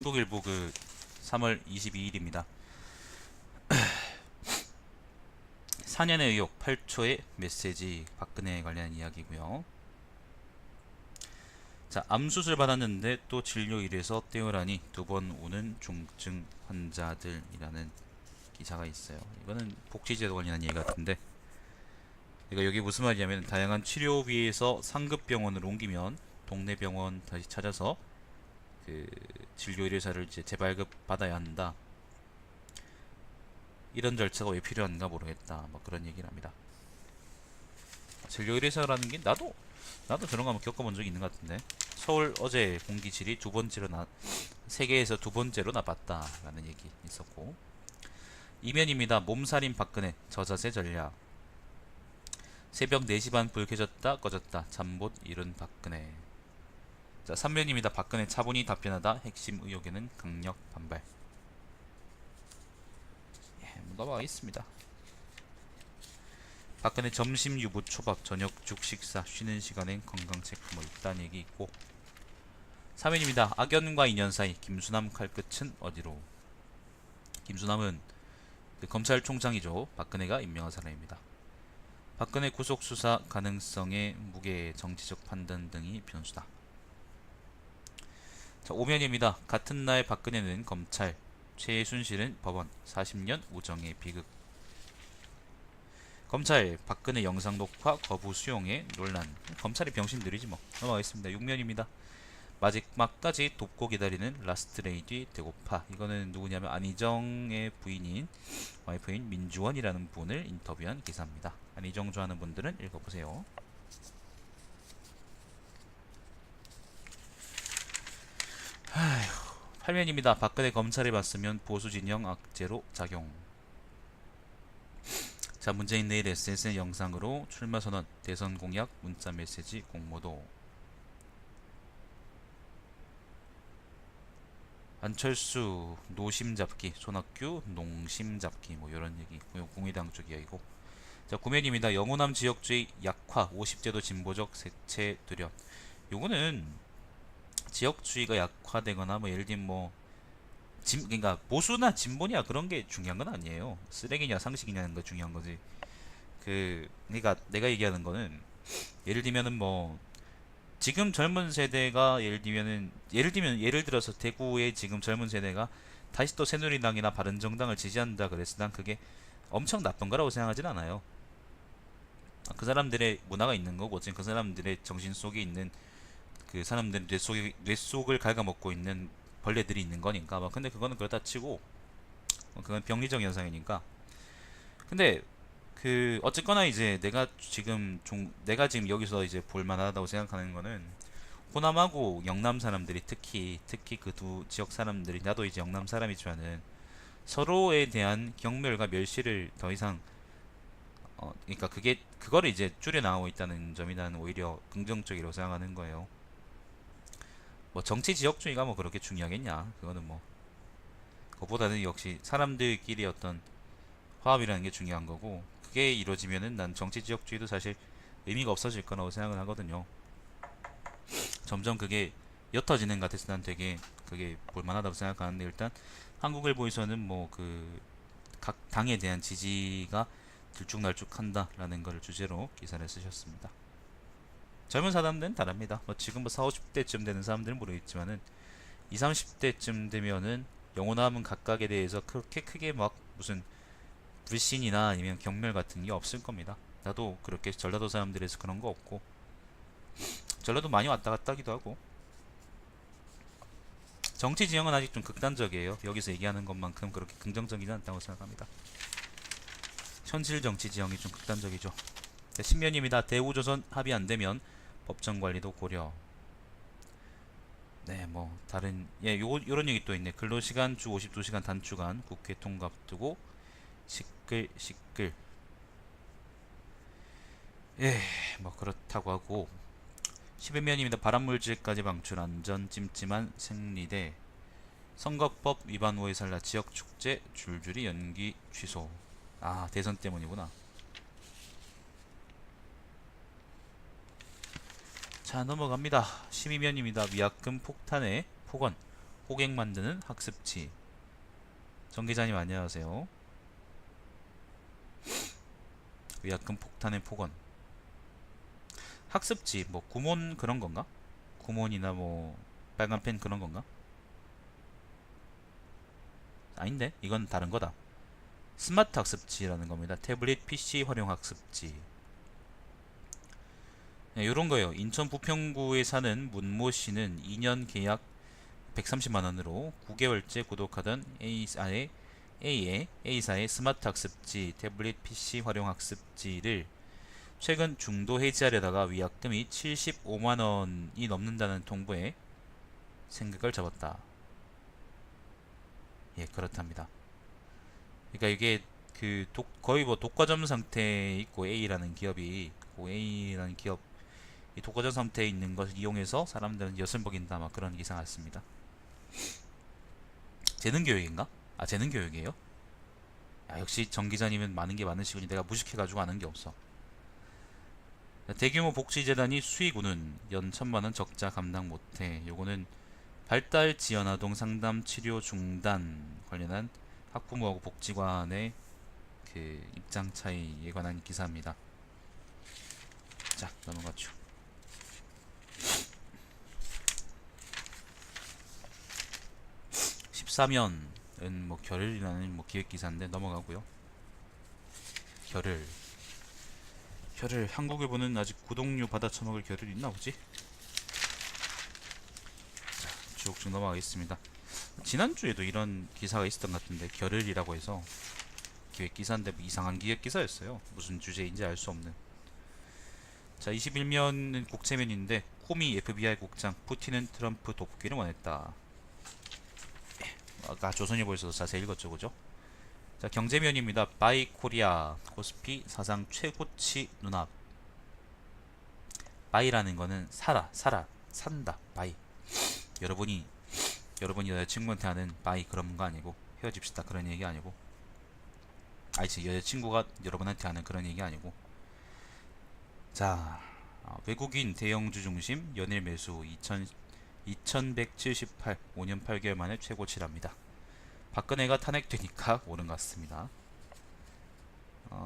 한국일보 3월 22일입니다. 4년의 의혹 8초의 메시지 박근혜에 관련 이야기고요. 자, 암 수술 받았는데 또 진료일에서 떼어라니 두 번 오는 중증 환자들이라는 기사가 있어요. 이거는 복지제도 관련한 얘기 같은데, 이거 여기 무슨 말이냐면 다양한 치료비에서 상급 병원을 옮기면 동네 병원 다시 찾아서 그 진료 의료사를 이제 재발급 받아야 한다. 이런 절차가 왜 필요한가 모르겠다. 뭐 그런 얘기를 합니다. 진료 의료사라는 게 나도 저런 거 한번 겪어본 적이 있는 것 같은데, 서울 어제 공기질이 세계에서 두 번째로 나빴다라는 얘기 있었고, 이면입니다. 몸살인 박근혜 저자세 전략. 새벽 4시 반 불 켜졌다 꺼졌다 잠못 이룬 박근혜. 자, 3면입니다. 박근혜 차분히 답변하다 핵심 의혹에는 강력 반발. 넘어가겠습니다. 박근혜 점심 유부 초밥 저녁 죽 식사 쉬는 시간엔 건강 체크 뭐 있다는 얘기 있고, 3면입니다. 악연과 인연 사이 김수남 칼끝은 어디로. 김수남은 검찰총장이죠. 박근혜가 임명한 사람입니다. 박근혜 구속 수사 가능성의 무게 정치적 판단 등이 변수다. 자, 5면입니다. 같은 날 박근혜는 검찰, 최순실은 법원 40년 우정의 비극. 검찰 박근혜 영상 녹화 거부 수용의 논란. 검찰이 병신들이지 뭐. 넘어가겠습니다. 6면입니다. 마지막까지 돕고 기다리는 라스트 레이디 대고파. 이거는 누구냐면 안희정의 부인인 와이프인 민주원이라는 분을 인터뷰한 기사입니다. 안희정 좋아하는 분들은 읽어보세요. 아휴, 8면입니다. 박근혜 검찰에 봤으면 보수 진영 악재로 작용. 자, 문재인 내일 SNS 영상으로 출마 선언, 대선 공약, 문자 메시지 공모도. 안철수 노심 잡기, 손학규 농심 잡기 뭐 이런 얘기 있고요. 공의당 쪽 이야기고. 자, 구면입니다. 영호남 지역주의 약화, 50제도 진보적 색채 두렵. 요거는 지역주의가 약화되거나 뭐 예를 들면 그러니까 보수나 진보냐 그런 게 중요한 건 아니에요. 쓰레기냐 상식이냐는 거 중요한 거지. 그러니까 내가 얘기하는 거는, 예를 들면은 지금 젊은 세대가 예를 들어서 대구의 지금 젊은 세대가 다시 또 새누리당이나 바른정당을 지지한다 그랬을 난 그게 엄청 나쁜 거라고 생각하진 않아요. 그 사람들의 문화가 있는 거고, 지금 그 사람들의 정신 속에 있는, 그 사람들 뇌 속을 갉아먹고 있는 벌레들이 있는 거니까. 근데 그거는 그렇다 치고, 그건 병리적 현상이니까. 근데 어쨌거나 이제 내가 지금 여기서 이제 볼만하다고 생각하는 거는, 호남하고 영남 사람들이 특히 그 두 지역 사람들이, 나도 이제 영남 사람이지만은 서로에 대한 경멸과 멸시를 더 이상, 그러니까 그거를 이제 줄여 나가고 있다는 점이 나는 오히려 긍정적이라고 생각하는 거예요. 정치 지역주의가 그렇게 중요하겠냐? 그거는 그거보다는 역시 사람들끼리 어떤 화합이라는 게 중요한 거고, 그게 이루어지면은 난 정치 지역주의도 사실 의미가 없어질 거라고 생각을 하거든요. 점점 그게 옅어지는 것 같아서 난 되게 그게 볼만하다고 생각하는데, 일단 한국일보에서는 각 당에 대한 지지가 들쭉날쭉한다라는 걸 주제로 기사를 쓰셨습니다. 젊은 사람들은 다릅니다. 지금 4, 50대쯤 되는 사람들은 모르겠지만은 20, 30대쯤 되면은 영호남은 각각에 대해서 그렇게 크게 무슨 불신이나 아니면 경멸 같은 게 없을 겁니다. 나도 그렇게 전라도 사람들에서 그런 거 없고, 전라도 많이 왔다 갔다 하기도 하고. 정치 지형은 아직 좀 극단적이에요. 여기서 얘기하는 것만큼 그렇게 긍정적이지 않다고 생각합니다. 현실 정치 지형이 좀 극단적이죠. 네, 신면입니다. 대우조선 합의 안 되면 법정 관리도 고려. 네, 요런 얘기 또 있네. 근로시간 주 52시간 단축안 국회 통과 앞두고 시끌시끌. 예, 그렇다고 하고. 11면입니다. 발암물질까지 방출 안전 찜찜한 생리대. 선거법 위반 후에 살라 지역축제 줄줄이 연기 취소. 아, 대선 때문이구나. 자, 넘어갑니다. 12면입니다. 위약금 폭탄에 폭언. 호객 만드는 학습지. 정 기자님 안녕하세요. 위약금 폭탄의 폭언. 학습지 뭐 구몬 그런 건가? 구몬이나 뭐 빨간 펜 그런 건가? 아닌데 이건 다른 거다. 스마트 학습지라는 겁니다. 태블릿 PC 활용 학습지. 네, 요런 거예요. 인천 부평구에 사는 문모 씨는 2년 계약 130만 원으로 9개월째 구독하던 A사의 스마트 학습지 태블릿 PC 활용 학습지를 최근 중도 해지하려다가 위약금이 75만 원이 넘는다는 통보에 생각을 접었다. 예, 그렇답니다. 그러니까 이게 거의 뭐 독과점 상태에 있고 A라는 기업이 A라는 기업 이 독과점 상태에 있는 것을 이용해서 사람들은 엿을 먹인다 막 그런 기사 같습니다. 재능 교육인가? 아, 재능 교육이에요? 야, 역시 정 기자님은 많은 게 많으시군요. 내가 무식해가지고 아는 게 없어. 대규모 복지재단이 수익 우는 연 1,000만원 적자 감당 못해. 요거는 발달 지연 아동 상담 치료 중단 관련한 학부모하고 복지관의 그 입장 차이에 관한 기사입니다. 자, 넘어가죠. 14면은 뭐 결을이라는 뭐 기획 기사인데 넘어가고요. 결을 한국일보는 아직 구독료 받아 처먹을 결을 있나 보지? 자, 쭉쭉 넘어가겠습니다. 지난주에도 이런 기사가 있었던 것 같은데 결을이라고 해서 기획 기사인데 뭐 이상한 기획 기사였어요. 무슨 주제인지 알 수 없는. 자, 21면은 국채면인데 코미 FBI 국장 푸틴은 트럼프 돕기를 원했다. 아까 조선일보에서도 자세히 읽었죠, 그죠? 자, 경제면입니다. 바이 코리아 코스피 사상 최고치 눈앞. 바이라는 거는 산다. 바이. 여러분이 여자친구한테 하는 바이 그런 거 아니고 헤어집시다 그런 얘기 아니고. 아니, 여자친구가 여러분한테 하는 그런 얘기 아니고. 자, 외국인 대형주 중심 연일 매수 2178 5년 8개월 만에 최고치랍니다. 박근혜가 탄핵되니까 오른 것 같습니다.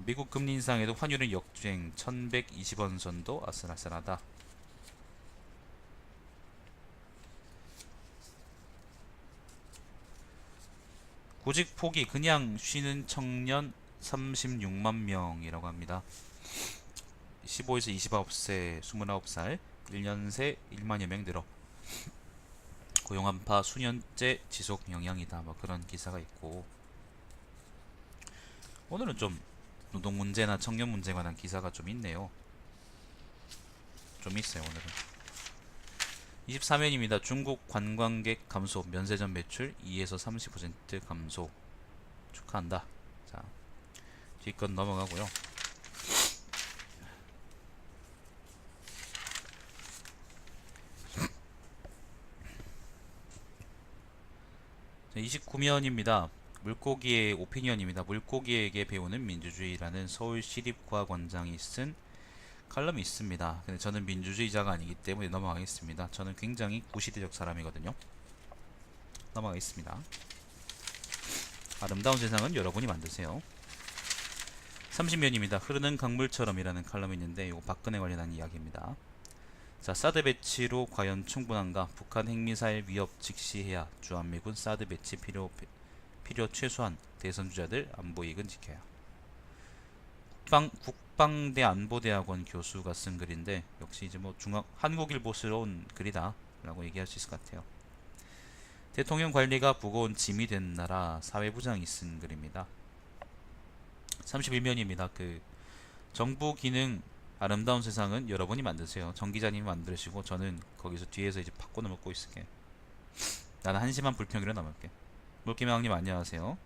미국 금리 인상에도 환율은 역주행 1120원 선도 아슬아슬하다. 구직 포기 그냥 쉬는 청년 36만 명이라고 합니다. 15에서 29세 29살 1년 새 1만여 명 늘어 고용 한파 수년째 지속 영향이다 뭐 그런 기사가 있고, 오늘은 좀 노동 문제나 청년 문제에 관한 기사가 좀 있네요. 좀 있어요 오늘은. 23면입니다. 중국 관광객 감소, 면세점 매출 2에서 30% 감소 축하한다. 자, 뒷건 넘어가고요. 29면입니다. 물고기의 오피니언입니다. 물고기에게 배우는 민주주의라는 서울시립과학원장이 쓴 칼럼이 있습니다. 근데 저는 민주주의자가 아니기 때문에 넘어가겠습니다. 저는 굉장히 구시대적 사람이거든요. 넘어가겠습니다. 아름다운 세상은 여러분이 만드세요. 30면입니다. 흐르는 강물처럼이라는 칼럼이 있는데 이거 박근혜 관련한 이야기입니다. 자, 사드 배치로 과연 충분한가? 북한 핵미사일 위협 직시해야 주한미군 사드 배치 필요 최소한. 대선 주자들 안보 이익은 지켜야. 국방대 안보대학원 교수가 쓴 글인데 역시 이제 뭐 한국일보스러운 글이다라고 얘기할 수 있을 것 같아요. 대통령 관리가 무거운 짐이 된 나라 사회부장이 쓴 글입니다. 31면입니다. 정부 기능 아름다운 세상은 여러분이 만드세요. 정 기자님이 만드시고 저는 거기서 뒤에서 이제 팝콘을 먹고 있을게. 나는 한심한 불평으로 남을게. 물기망님 안녕하세요.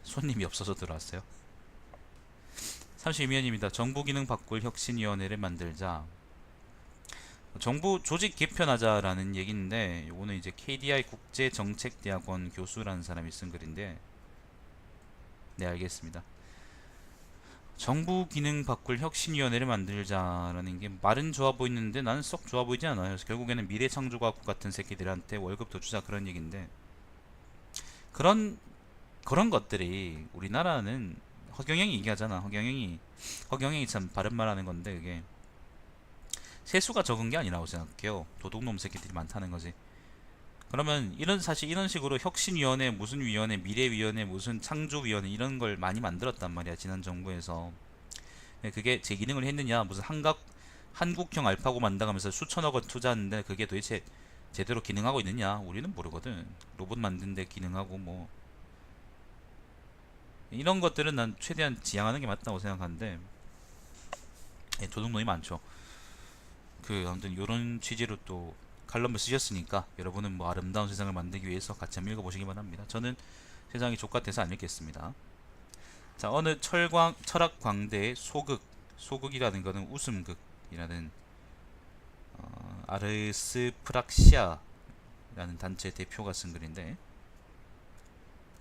손님이 없어서 들어왔어요. 32면입니다. 정부 기능 바꿀 혁신위원회를 만들자. 정부 조직 개편하자라는 얘기인데 요거는 이제 KDI 국제정책대학원 교수라는 사람이 쓴 글인데, 네, 알겠습니다. 정부 기능 바꿀 혁신위원회를 만들자라는 게 말은 좋아 보이는데 나는 썩 좋아 보이지 않아요. 그래서 결국에는 미래창조과학부 같은 새끼들한테 월급 더 주자 그런 얘기인데 그런 그런 것들이 우리나라는 허경영이 얘기하잖아. 허경영이 참 바른 말하는 건데 그게 세수가 적은 게 아니라고 생각해요. 도둑놈 새끼들이 많다는 거지. 그러면 사실 이런 식으로 혁신위원회 무슨 위원회 미래위원회 무슨 창조위원회 이런 걸 많이 만들었단 말이야 지난 정부에서. 근데 그게 제 기능을 했느냐 무슨 한국형 알파고 만들어가면서 수천억 원 투자하는데 그게 도대체 제대로 기능하고 있느냐 우리는 모르거든. 로봇 만드는데 기능하고 뭐 이런 것들은 난 최대한 지양하는 게 맞다고 생각하는데 도둑놈이 많죠. 아무튼 요런 취지로 또 칼럼을 쓰셨으니까 여러분은 뭐 아름다운 세상을 만들기 위해서 같이 한번 읽어보시기 바랍니다. 저는 세상이 족같아서 안 읽겠습니다. 자, 어느 철학 광대의 소극이라는 것은 웃음극이라는 아르스 프락시아라는 단체 대표가 쓴 글인데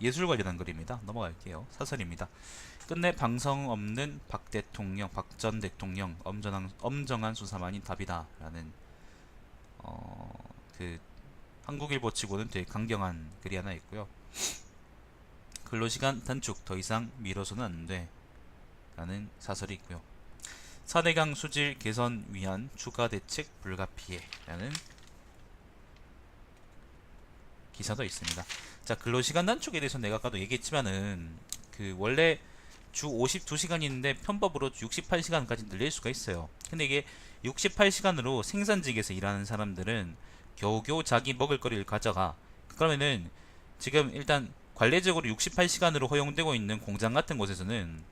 예술 관련한 글입니다. 넘어갈게요. 사설입니다. 끝내 방송 없는 박 전 대통령 엄정한 수사만이 답이다 라는 한국일보 치고는 되게 강경한 글이 하나 있고요. 근로시간 단축 더 이상 미뤄서는 안돼 라는 사설이 있고요. 4대강 수질 개선 위한 추가 대책 불가피해 라는 기사도 있습니다. 자, 근로시간 단축에 대해서 내가 아까도 얘기했지만은 원래 주 52시간인데 편법으로 68시간까지 늘릴 수가 있어요. 근데 이게 68시간으로 생산직에서 일하는 사람들은 겨우겨우 자기 먹을 거리를 가져가. 그러면은 지금 일단 관례적으로 68시간으로 허용되고 있는 공장 같은 곳에서는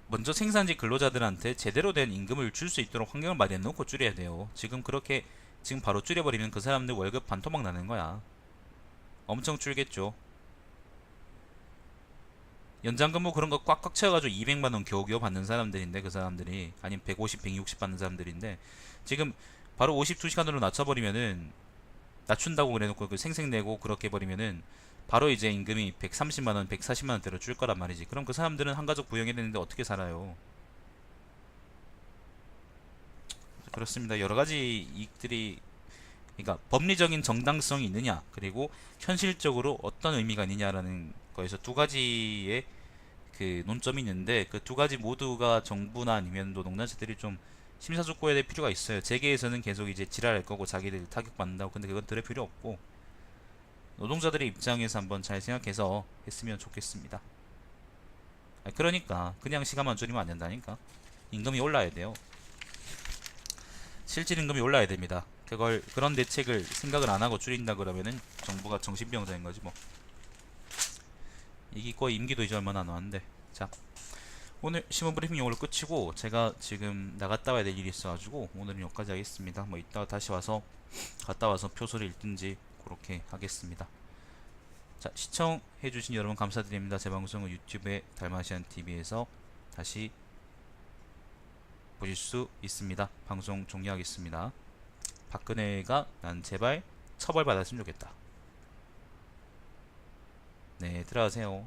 먼저 생산직 근로자들한테 제대로 된 임금을 줄 수 있도록 환경을 마련해 놓고 줄여야 돼요. 지금 바로 줄여버리면 그 사람들 월급 반토막 나는 거야. 엄청 줄겠죠. 연장근무 그런 거 꽉꽉 채워가지고 200만원 겨우겨우 받는 사람들인데 그 사람들이 아니면 150, 160 받는 사람들인데 지금 바로 52시간으로 낮춘다고 그래놓고 생색내고 그렇게 해버리면은 바로 이제 임금이 130만원, 140만원대로 줄 거란 말이지. 그럼 그 사람들은 한가족 부양해야 되는데 어떻게 살아요? 그렇습니다. 여러가지 이익들이 그러니까 법리적인 정당성이 있느냐 그리고 현실적으로 어떤 의미가 있느냐라는 거에서 두 가지의 논점이 있는데 그 두 가지 모두가 정부나 아니면 노동단체들이 좀 심사숙고해야 될 필요가 있어요. 재계에서는 계속 이제 지랄할 거고 자기들 타격받는다고. 근데 그건 들을 필요 없고 노동자들의 입장에서 한번 잘 생각해서 했으면 좋겠습니다. 그러니까 그냥 시간만 줄이면 안 된다니까. 임금이 올라야 돼요. 실질 임금이 올라야 됩니다. 그런 대책을 생각을 안 하고 줄인다 그러면은 정부가 정신병자인 거지 뭐. 이게 거의 임기도 이제 얼마 안 남았는데. 자, 오늘 신문 브리핑 이걸로 끝이고 제가 지금 나갔다 와야 될 일이 있어가지고 오늘은 여기까지 하겠습니다. 뭐 이따가 다시 갔다 와서 표소를 읽든지 그렇게 하겠습니다. 자, 시청해주신 여러분 감사드립니다. 제 방송은 유튜브의 달마시안TV에서 다시 보실 수 있습니다. 방송 종료하겠습니다. 박근혜가 난 제발 처벌받았으면 좋겠다. 네, 들어가세요.